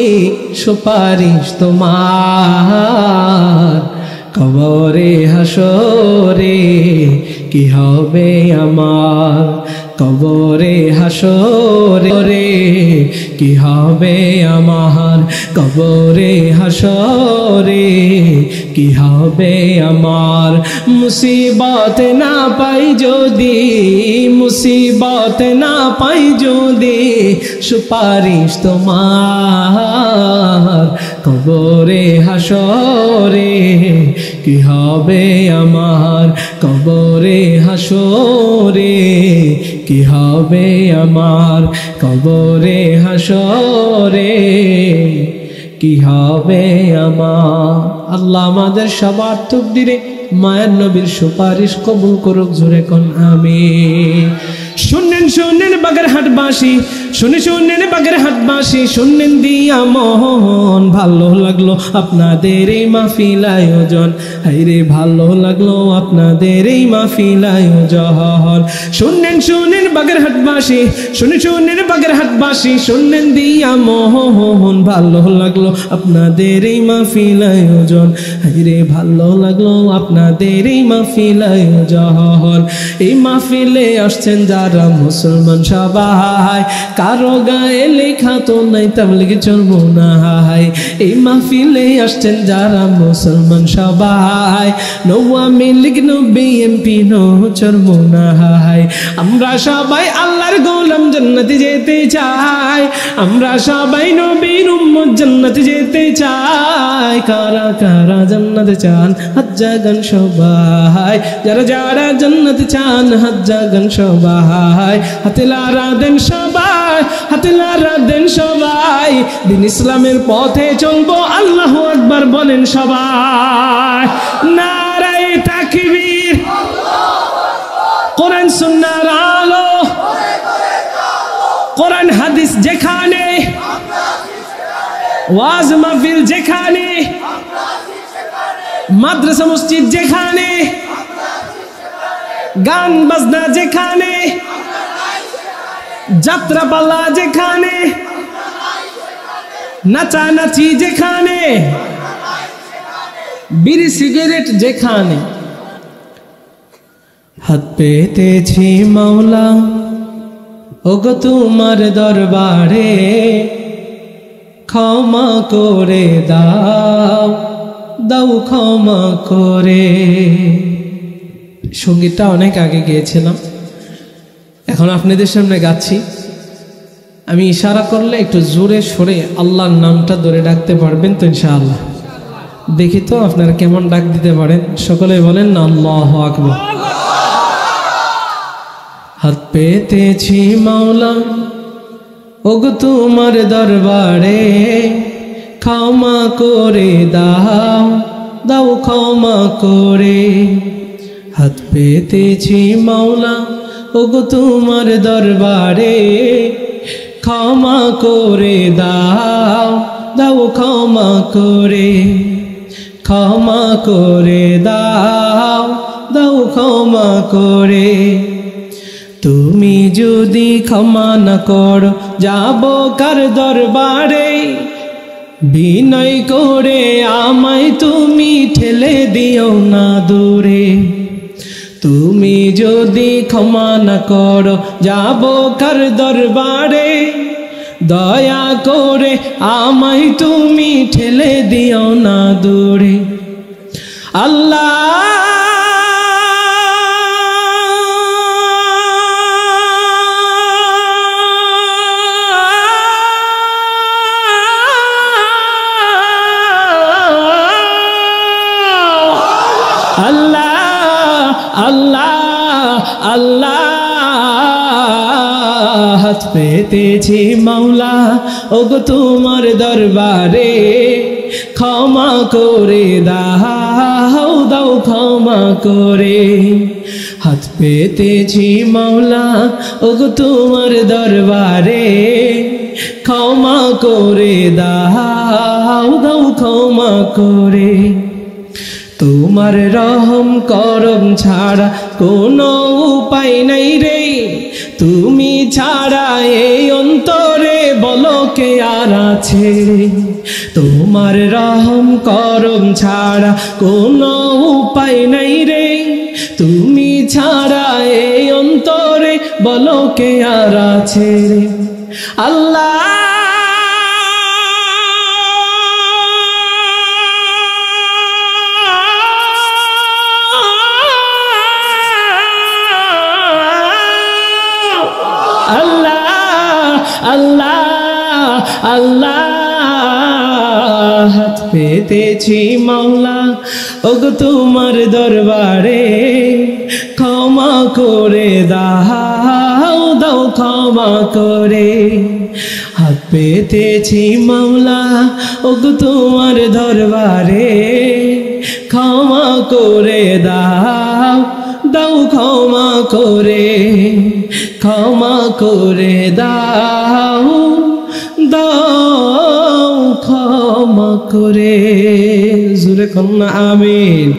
সুপারিশ তোমার, কবরে হাসরে কি হবে আমার? কবরে হাসরে কি হবে আমার? কবরে হাসরে কি হবে আমার? মুসিবত না পাই যদি, মুসিবত না পাই যদি সুপারিশ তোমার, কবরে হাসরে কি হবে আমার? কবরে হাসরে কি হবে আমার? কবরে হাসরে কি হবে আমার? আল্লাহ আমাদের সবার তকদিরে মায়ের নবীর সুপারিশ কবুল করুক। জোরে কোন আমিন। শুনেন শুনেন বাগেরহাটবাসী, শুনেন বাগেরহাটবাসী, শুনেন দিয়া মন, ভালো লাগলো আপনাদের এই মাহফিল আয়োজন। হাইরে ভালো লাগলো আপনাদের এই মাহফিল আয়োজন। শুনেন বাগেরহাটবাসী, শুনেন বাগেরহাটবাসী, শুনেন দিয়া মন, ভালো লাগলো আপনাদের এই মাহফিল আয়োজন। হাইরে ভালো লাগলো আপনাদের এই মাহফিল আয়োজন। এই মাহফিলে আসছেন যারা মুসলমান সবাই, কারো গায়ে লেখা তো নাই তাবলীগে চলবো না হাই। এই মাহফিলে আসছেন যারা মুসলমান সবাই, no Awami League no BNP no চলবো না হাই। আমরা সবাই আল্লাহর গোলাম জান্নাতে যেতে চাই, আমরা সবাই নবীর উম্মত জান্নাতে যেতে চাই। কারা কারা জান্নাতে চান হাত জাগান সবাই, যারা যারা জান্নাতে চান হাত জাগান সবাই। হাতে লারা দেন সবাই, হাতে লারা দেন সবাই, দিন ইসলামের পথে চলবো আল্লাহু আকবার বলেন সবাই। নারায়ে তাকবীর, কোরআন সুন্নাহর আলো, কোরআন হাদিস যেখানে, ওয়াজ মাহফিল যেখানে, মাদ্রাসা মসজিদ যেখানে, গান বাজনা যেখানে, যাত্রা পালা যেখানে, নাচানাচি যেখানে, বিড়ি সিগারেট যেখানে, হাত পেতেছি মাওলা ওগো তোমার দরবারে, ক্ষমা করে দাও, দাও ক্ষমা করে। সঙ্গীতটা অনেক আগে গিয়েছিলাম, এখন আপনাদের সামনে গাচ্ছি। আমি ইশারা করলে একটু জোরে সরে আল্লাহর নামটা ধরে ডাকতে পারবেন তো ইনশাআল্লাহ? দেখি তো আপনারা কেমন ডাক দিতে পারেন, সকলে বলেন না আল্লাহু আকবার। হাত পেতেছি মাওলা ওগো তোমার দরবারে, ক্ষমা করে দাও, দাও ক্ষমা করে। হাত পেতেছি মাওলা ওগো তোমার দরবারে, ক্ষমা করে দাও, দাও ক্ষমা করে। ক্ষমা করে দাও, দাও ক্ষমা করে। তুমি যদি ক্ষমা না করো যাব কার দরবারে, বিনয় করে আমায় তুমি ঠেলে দিও না দূরে। তুমি যদি ক্ষমা না করো যাব কার দরবারে, দয়া করে আমায় তুমি ঠেলে দিও না দূরে। আল্লাহ আল্লাহ আল্লাহ, হাত পেতেছি মাওলা ওগো তোমার দরবারে, ক্ষমা করে দাও, দাও ক্ষমা করে। হাত পেতেছি মাওলা ওগো তোমার দরবারে, ক্ষমা করে দাও, দাও ক্ষমা করে। তোমার রহম করম ছাড়া কোনো উপায় নাই রে, তুমি ছাড়া এই অন্তরে বলো কে আর আছে। তোমার রহম করম ছাড়া কোনো উপায় নাই রে, তুমি ছাড়া এই অন্তরে বলো কে আর আছে। আল্লাহ আল্লাহ আল্লাহ, হাত পেতেছি মাওলা ওগো তোমার দরবারে, ক্ষমা করে দাও, দাও ক্ষমা করে। হাত পেতেছি মাওলা ওগো তোমার দরবারে, ক্ষমা করে দাও, দাও ক্ষমা করে। ক্ষমা করে দাও, দাও ক্ষমা করে। জোরে কন্যা আমিন।